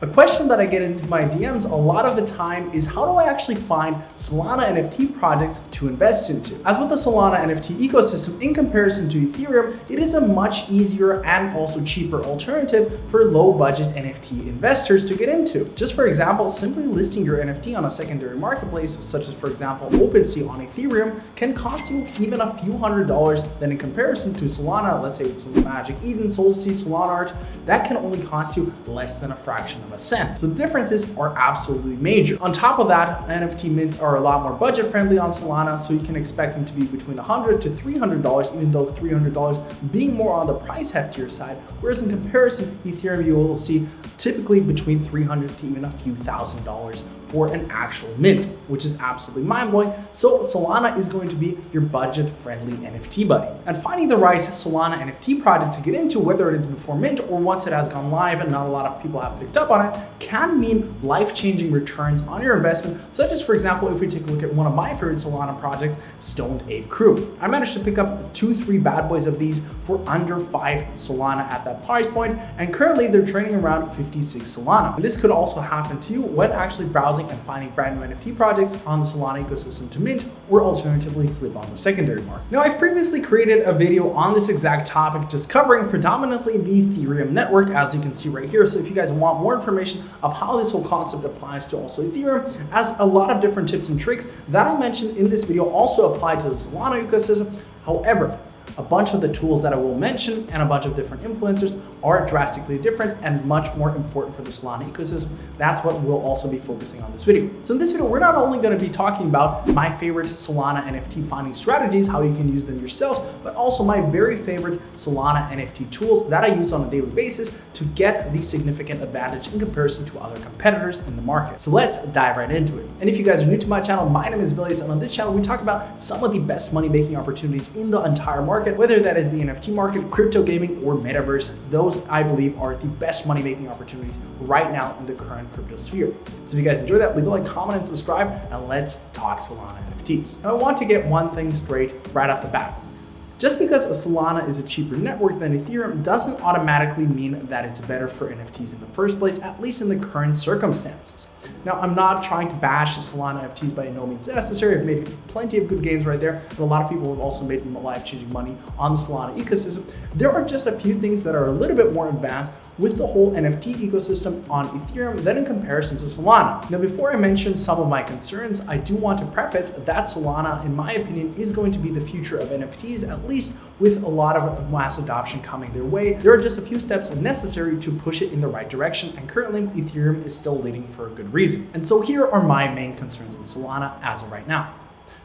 A question that I get into my DMs a lot of the time is how do I actually find Solana NFT projects to invest into? As with the Solana NFT ecosystem, in comparison to Ethereum, it is a much easier and also cheaper alternative for low budget NFT investors to get into. Just for example, simply listing your NFT on a secondary marketplace, such as for example OpenSea on Ethereum, can cost you even a few $100s. Then in comparison to Solana, let's say it's Magic Eden, Solstice, Solana Art, that can only cost you less than a fraction of a cent. So the differences are absolutely major. On top of that, NFT mints are a lot more budget friendly on Solana, so you can expect them to be between $100 to $300, even though $300 being more on the price heftier side, whereas in comparison, Ethereum you will see typically between $300 to even a few $1,000s for an actual mint, which is absolutely mind-blowing. So Solana is going to be your budget-friendly NFT buddy. And finding the right Solana NFT project to get into, whether it is before mint or once it has gone live and not a lot of people have picked up on it, can mean life-changing returns on your investment, such as, for example, if we take a look at one of my favorite Solana projects, Stoned Ape Crew. I managed to pick up 2-3 bad boys of these for under 5 Solana at that price point, and currently they're trading around 56 Solana. And this could also happen to you when actually browsing and finding brand new NFT projects on the Solana ecosystem to mint, or alternatively flip on the secondary market. Now, I've previously created a video on this exact topic, just covering predominantly the Ethereum network, as you can see right here. So if you guys want more information of how this whole concept applies to also Ethereum, as a lot of different tips and tricks that I mentioned in this video also apply to the Solana ecosystem. However, a bunch of the tools that I will mention and a bunch of different influencers are drastically different and much more important for the Solana ecosystem. That's what we'll also be focusing on this video. So in this video, we're not only going to be talking about my favorite Solana NFT finding strategies, how you can use them yourself, but also my very favorite Solana NFT tools that I use on a daily basis to get the significant advantage in comparison to other competitors in the market. So let's dive right into it. And if you guys are new to my channel, my name is Vilius, and on this channel, we talk about some of the best money-making opportunities in the entire market, whether that is the NFT market, crypto gaming, or metaverse. Those, I believe, are the best money-making opportunities right now in the current crypto sphere. So if you guys enjoy that, leave a like, comment, and subscribe, and let's talk Solana NFTs. Now, I want to get one thing straight right off the bat. Just because Solana is a cheaper network than Ethereum doesn't automatically mean that it's better for NFTs in the first place, at least in the current circumstances. Now, I'm not trying to bash Solana NFTs by no means necessary. I've made plenty of good games right there, and a lot of people have also made life-changing money on the Solana ecosystem. There are just a few things that are a little bit more advanced with the whole NFT ecosystem on Ethereum than in comparison to Solana. Now, before I mention some of my concerns, I do want to preface that Solana, in my opinion, is going to be the future of NFTs, at least with a lot of mass adoption coming their way. There are just a few steps necessary to push it in the right direction, and currently Ethereum is still leading for a good reason. And so here are my main concerns with Solana as of right now.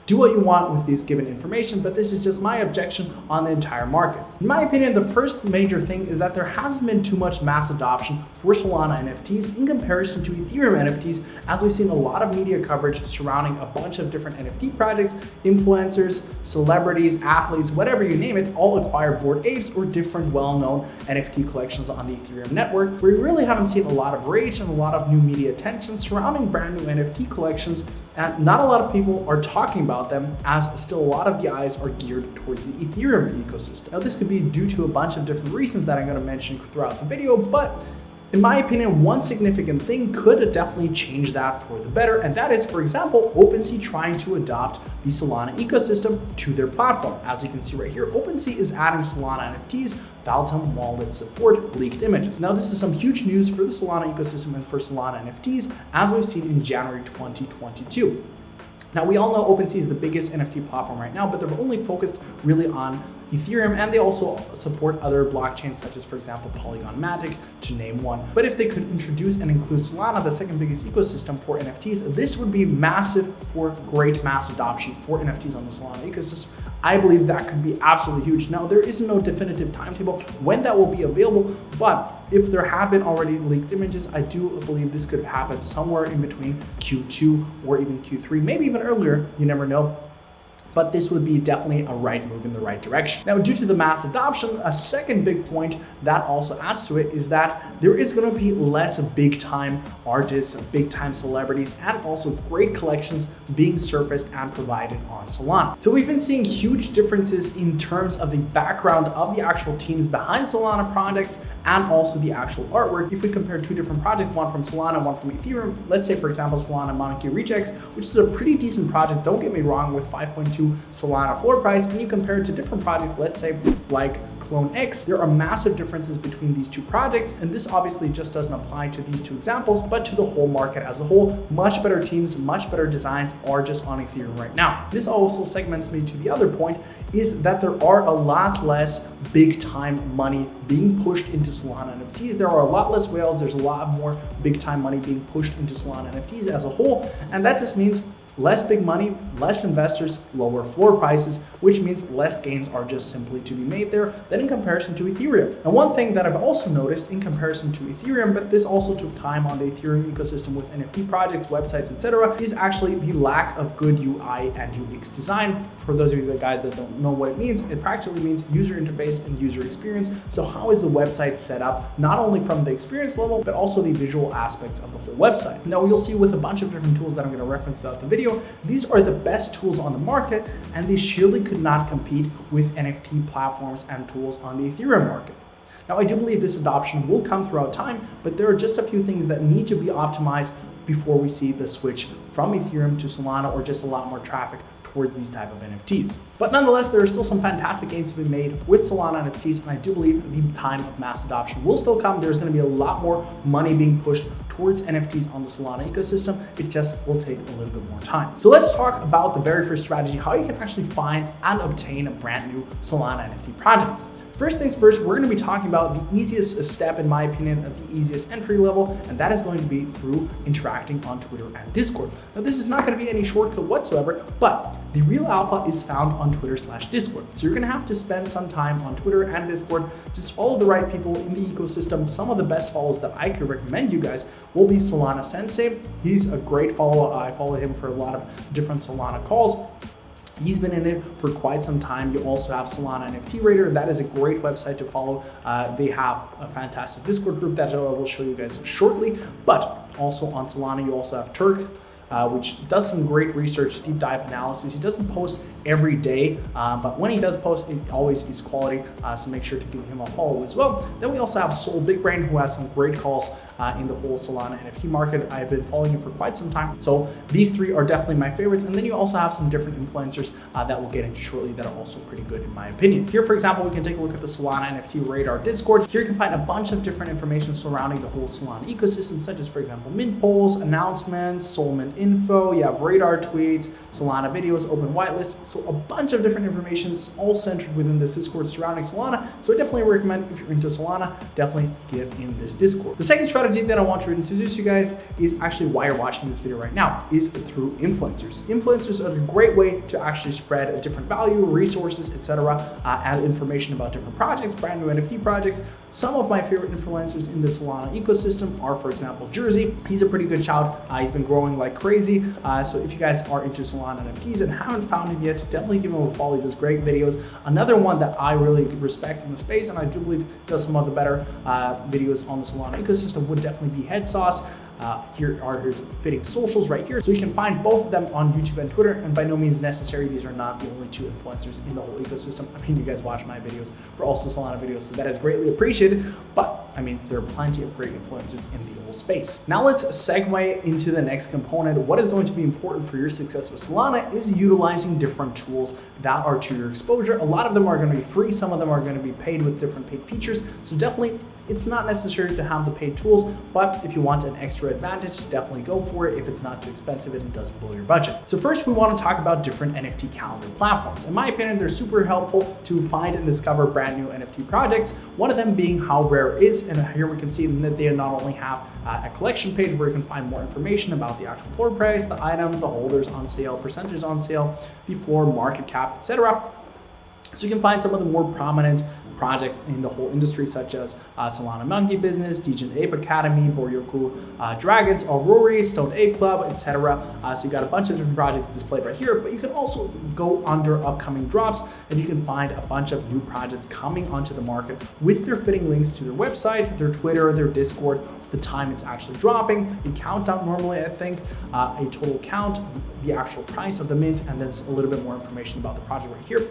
Do what you want with this given information, but this is just my objection on the entire market. In my opinion, the first major thing is that there hasn't been too much mass adoption for Solana NFTs in comparison to Ethereum NFTs, as we've seen a lot of media coverage surrounding a bunch of different NFT projects, influencers, celebrities, athletes, whatever you name it, all acquire Bored Apes or different well-known NFT collections on the Ethereum network, where we really haven't seen a lot of rage and a lot of new media attention surrounding brand new NFT collections, and not a lot of people are talking about them, as still a lot of the eyes are geared towards the Ethereum ecosystem. Now, this could be due to a bunch of different reasons that I'm going to mention throughout the video, but in my opinion, one significant thing could definitely change that for the better, and that is, for example, OpenSea trying to adopt the Solana ecosystem to their platform. As you can see right here, OpenSea is adding Solana NFTs, Phantom Wallet support, leaked images. Now, this is some huge news for the Solana ecosystem and for Solana NFTs, as we've seen in January 2022. Now, we all know OpenSea is the biggest NFT platform right now, but they're only focused really on Ethereum, and they also support other blockchains such as, for example, Polygon Magic, to name one. But if they could introduce and include Solana, the second biggest ecosystem for NFTs, this would be massive for great mass adoption for NFTs on the Solana ecosystem. I believe that could be absolutely huge. Now, there is no definitive timetable when that will be available, but if there have been already leaked images, I do believe this could happen somewhere in between Q2 or even Q3, maybe even earlier, you never know. But this would be definitely a right move in the right direction. Now, due to the mass adoption, a second big point that also adds to it is that there is going to be less big time artists, big time celebrities, and also great collections being surfaced and provided on Solana. So we've been seeing huge differences in terms of the background of the actual teams behind Solana projects and also the actual artwork. If we compare two different projects, one from Solana, one from Ethereum, let's say for example Solana Monkey Rejects, which is a pretty decent project, don't get me wrong, with 5.2 Solana floor price, and you compare it to different projects, let's say like Clone X, there are massive differences between these two projects, and this obviously just doesn't apply to these two examples, but to the whole market as a whole. Much better teams, much better designs are just on Ethereum right now. This also segments me to the other point, is that there are a lot less big time money being pushed into Solana NFTs. There are a lot less whales, there's a lot more big time money being pushed into Solana NFTs as a whole, and that just means less big money, less investors, lower floor prices, which means less gains are just simply to be made there than in comparison to Ethereum. And one thing that I've also noticed in comparison to Ethereum, but this also took time on the Ethereum ecosystem with NFT projects, websites, etc., is actually the lack of good UI and UX design. For those of you guys that don't know what it means, it practically means user interface and user experience. So how is the website set up, not only from the experience level, but also the visual aspects of the whole website. Now you'll see with a bunch of different tools that I'm going to reference throughout the video, these are the best tools on the market, and they surely could not compete with NFT platforms and tools on the Ethereum market. Now, I do believe this adoption will come throughout time, but there are just a few things that need to be optimized before we see the switch from Ethereum to Solana, or just a lot more traffic towards these type of NFTs. But nonetheless, there are still some fantastic gains to be made with Solana NFTs, and I do believe the time of mass adoption will still come. There's going to be a lot more money being pushed towards NFTs on the Solana ecosystem. It just will take a little bit more time. So let's talk about the very first strategy, how you can actually find and obtain a brand new Solana NFT project. First things first, we're going to be talking about the easiest step, in my opinion, at the easiest entry level, and that is going to be through interacting on Twitter and Discord. Now, this is not going to be any shortcut whatsoever, but the real alpha is found on Twitter/Discord. So you're going to have to spend some time on Twitter and Discord, just follow the right people in the ecosystem. Some of the best follows that I could recommend you guys will be Solana Sensei. He's a great follow. I follow him for a lot of different Solana calls. He's been in it for quite some time. You also have Solana NFT Raider. That is a great website to follow. They have a fantastic Discord group that I will show you guys shortly. But also on Solana, you also have Turk, which does some great research, deep dive analysis. He doesn't post every day, but when he does post, it always is quality, so make sure to give him a follow as well. Then we also have Soul Big Brain, who has some great calls in the whole Solana NFT market. I've been following him for quite some time, so these three are definitely my favorites. And then you also have some different influencers that we'll get into shortly that are also pretty good in my opinion. Here, for example, we can take a look at the Solana NFT Radar Discord. Here you can find a bunch of different information surrounding the whole Solana ecosystem, such as, for example, mint polls, announcements, Sol Mint info, you have radar tweets, Solana videos, open whitelist. So a bunch of different information all centered within this Discord surrounding Solana. So I definitely recommend, if you're into Solana, definitely get in this Discord. The second strategy that I want to introduce you guys is actually why you're watching this video right now, is through influencers. Influencers are a great way to actually spread a different value, resources, etc., add information about different projects, brand new NFT projects. Some of my favorite influencers in the Solana ecosystem are, for example, Jersey. He's a pretty good shout. He's been growing like crazy. So if you guys are into Solana NFTs and haven't found him yet, definitely give him a follow. He does great videos. Another one that I really respect in the space, and I do believe does some of the better videos on the Solana ecosystem, would definitely be Head Sauce. Here are his fitting socials right here. So you can find both of them on YouTube and Twitter, and by no means necessary, these are not the only two influencers in the whole ecosystem. I mean, you guys watch my videos for also Solana videos, so that is greatly appreciated, but I mean, there are plenty of great influencers in the whole space. Now let's segue into the next component. What is going to be important for your success with Solana is utilizing different tools that are to your exposure. A lot of them are going to be free, some of them are going to be paid with different paid features. So definitely, it's not necessary to have the paid tools, but if you want an extra advantage, definitely go for it. If it's not too expensive and it doesn't blow your budget. So first, we want to talk about different NFT calendar platforms. In my opinion, they're super helpful to find and discover brand new NFT projects. One of them being How Rare Is, and here we can see that they not only have a collection page where you can find more information about the actual floor price, the items, the holders on sale, percentage on sale, the floor, market cap, etc. So you can find some of the more prominent projects in the whole industry, such as Solana Monkey Business, Degen Ape Academy, Boryoku Dragons, Aurori, Stone Ape Club, etc. So you got a bunch of different projects displayed right here, but you can also go under upcoming drops and you can find a bunch of new projects coming onto the market with their fitting links to their website, their Twitter, their Discord, the time it's actually dropping, a countdown normally, I think, a total count, the actual price of the mint, and then a little bit more information about the project right here.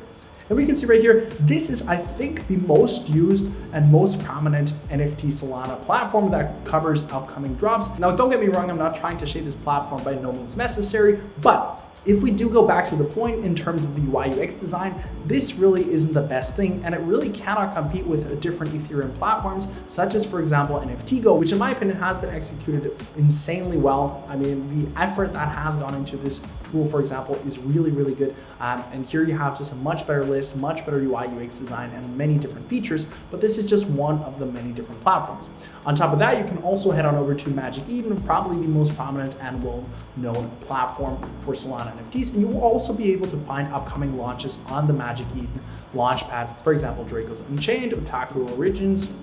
And we can see right here, this is, I think, the most used and most prominent NFT Solana platform that covers upcoming drops. Now, don't get me wrong, I'm not trying to shade this platform, by no means necessary, but if we do go back to the point in terms of the UIUX design, this really isn't the best thing, and it really cannot compete with different Ethereum platforms, such as, for example, NFT Go, which in my opinion has been executed insanely well. I mean, the effort that has gone into this tool, for example, is really, really good. And here you have just a much better list, much better UIUX design, and many different features, but this is just one of the many different platforms. On top of that, you can also head on over to Magic Eden, probably the most prominent and well-known platform for Solana NFTs, and you will also be able to find upcoming launches on the Magic Eden launchpad. For example, Draco's Unchained, Otaku Origins,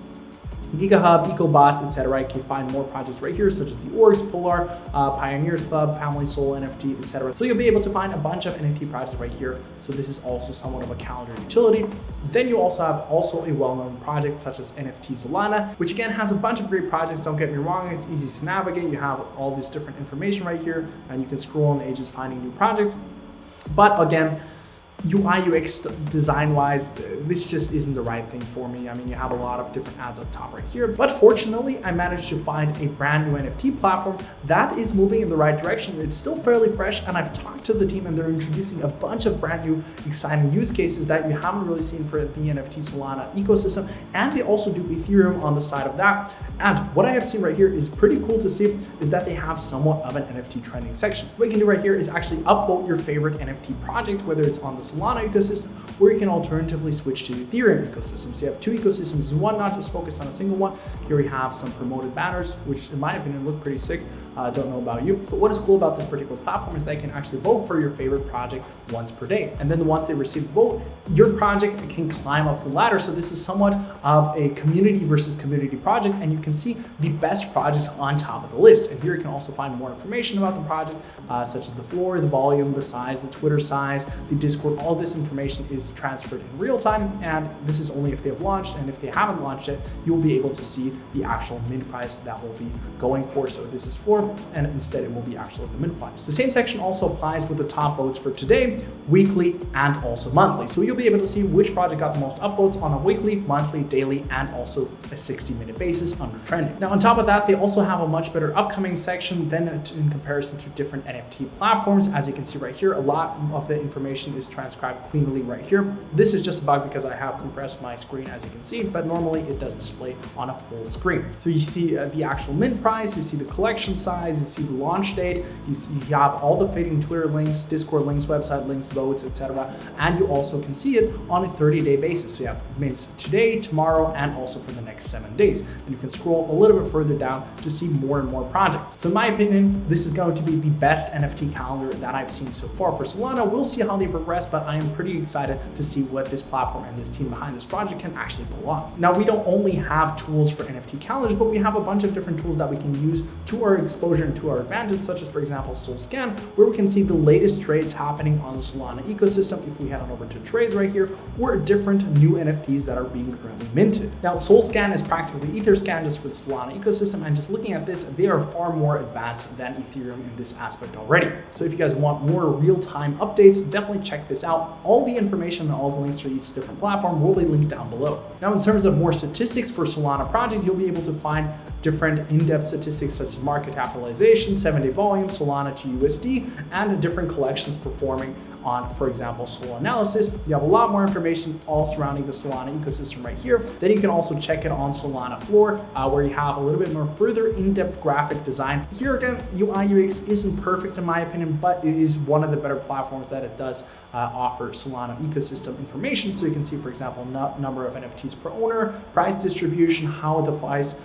GigaHub, EcoBots, etc. You can find more projects right here, such as the Orgs, Polar, Pioneers Club, Family Soul NFT, etc. So you'll be able to find a bunch of NFT projects right here. So this is also somewhat of a calendar utility. Then you also have a well-known project such as NFT Solana, which again has a bunch of great projects. Don't get me wrong, it's easy to navigate. You have all this different information right here, and you can scroll on ages finding new projects. But again, UI/UX design-wise, this just isn't the right thing for me. I mean, you have a lot of different ads up top right here, but fortunately, I managed to find a brand new NFT platform that is moving in the right direction. It's still fairly fresh, and I've talked to the team, and they're introducing a bunch of brand new, exciting use cases that you haven't really seen for the NFT Solana ecosystem, and they also do Ethereum on the side of that. And what I have seen right here is pretty cool to see, is that they have somewhat of an NFT trending section. What you can do right here is actually upvote your favorite NFT project, whether it's on the Solana ecosystem, or you can alternatively switch to the Ethereum ecosystem. So you have two ecosystems in one, not just focus on a single one. Here we have some promoted banners, which in my opinion look pretty sick. Don't know about you, but what is cool about this particular platform is that you can actually vote for your favorite project once per day. And then once they receive the vote, your project can climb up the ladder. So this is somewhat of a community versus community project, and you can see the best projects on top of the list. And here you can also find more information about the project, such as the floor, the volume, the size, the Twitter size, the Discord. All this information is transferred in real time, and this is only if they have launched, and if they haven't launched it, you'll be able to see the actual mint price that will be going for. So this is floor, and instead it will be actually the mint price. The same section also applies with the top votes for today, weekly, and also monthly. So you'll be able to see which project got the most upvotes on a weekly, monthly, daily, and also a 60-minute basis under trending. Now on top of that, they also have a much better upcoming section than in comparison to different NFT platforms. As you can see right here, a lot of the information is transcribed cleanly right here. This is just a bug because I have compressed my screen, as you can see, but normally it does display on a full screen. So you see the actual mint price, you see the collection size, you see the launch date, you have all the fitting Twitter links, Discord links, website links, votes, etc. And you also can see it on a 30-day basis. So you have mints today, tomorrow, and also for the next 7 days. And you can scroll a little bit further down to see more and more projects. So in my opinion, this is going to be the best NFT calendar that I've seen so far for Solana. We'll see how they progress, but I am pretty excited to see what this platform and this team behind this project can actually pull off. Now, we don't only have tools for NFT calendars, but we have a bunch of different tools that we can use to our exposure and to our advantage, such as, for example, SolScan, where we can see the latest trades happening on the Solana ecosystem if we head on over to trades right here, or different new NFTs that are being currently minted. Now, SolScan is practically Etherscan just for the Solana ecosystem, and just looking at this, they are far more advanced than Ethereum in this aspect already. So if you guys want more real-time updates, definitely check this out. All the information and all the links for each different platform will be linked down below. Now, in terms of more statistics for Solana projects, you'll be able to find different in-depth statistics such as market capitalization, 7-day volume, Solana to USD, and different collections performing on, for example, Sol analysis. You have a lot more information all surrounding the Solana ecosystem right here. Then you can also check it on Solana Floor, where you have a little bit more further in-depth graphic design. Here again, UI/UX isn't perfect in my opinion, but it is one of the better platforms that it does offer Solana ecosystem information. So you can see, for example, number of NFTs per owner, price distribution, how the price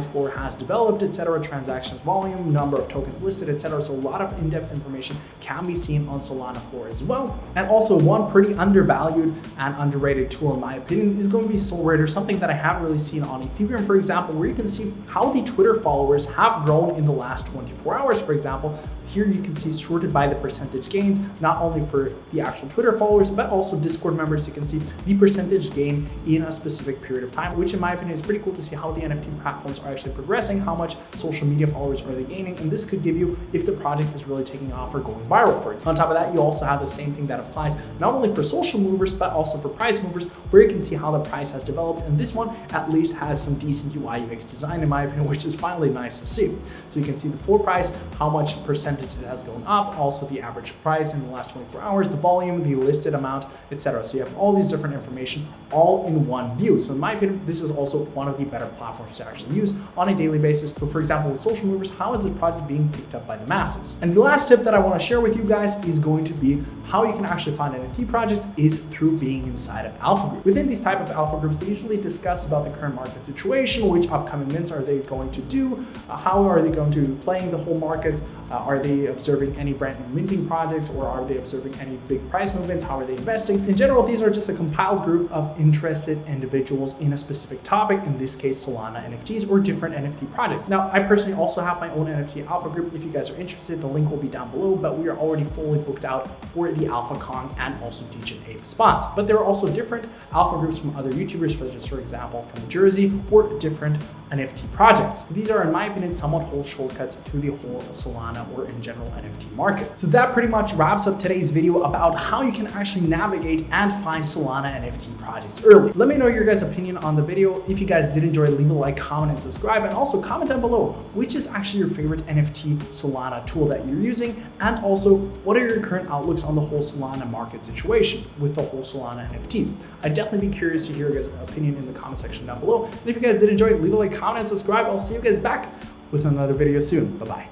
floor has developed, etc., transactions volume, number of tokens listed, etc. So a lot of in-depth information can be seen on Solana Floor as well. And also one pretty undervalued and underrated tool in my opinion is going to be SolRaider, something that I haven't really seen on Ethereum, for example, where you can see how the Twitter followers have grown in the last 24 hours, for example. Here you can see sorted by the percentage gains, not only for the actual Twitter followers, but also also Discord members, you can see the percentage gain in a specific period of time, which in my opinion is pretty cool to see how the NFT platforms are actually progressing, how much social media followers are they gaining, and this could give you if the project is really taking off or going viral for it. On top of that, you also have the same thing that applies not only for social movers, but also for price movers, where you can see how the price has developed. And this one at least has some decent UIUX design in my opinion, which is finally nice to see. So you can see the floor price, how much percentage it has gone up, also the average price in the last 24 hours, the volume, the listed amount, etc. So you have all these different information all in one view. So in my opinion, this is also one of the better platforms to actually use on a daily basis. So for example, with social movers, how is the project being picked up by the masses? And the last tip that I want to share with you guys is going to be how you can actually find NFT projects is through being inside of alpha groups. Within these type of alpha groups, they usually discuss about the current market situation, which upcoming mints are they going to do, how are they going to be playing the whole market, are they observing any brand new minting projects, or are they observing any big price movements, how are they investing? In general, these are just a compiled group of interested individuals in a specific topic, in this case Solana NFTs or different NFT projects. Now, I personally also have my own NFT alpha group. If you guys are interested, the link will be down below, but we are already fully booked out for the AlphaCon and also Teach and Ape spots. But there are also different alpha groups from other YouTubers, such as, for example, from Jersey, or different NFT projects. These are, in my opinion, somewhat whole shortcuts to the whole Solana or in general NFT market. So that pretty much wraps up today's video about how you can actually navigate and find Solana NFT projects early. Let me know your guys' opinion on the video. If you guys did enjoy, leave a like, comment, and subscribe, and also comment down below which is actually your favorite NFT Solana tool that you're using, and also what are your current outlooks on the whole Solana market situation with the whole Solana NFTs. I'd definitely be curious to hear your guys' opinion in the comment section down below. And if you guys did enjoy, leave a like, comment, and subscribe. I'll see you guys back with another video soon. Bye-bye.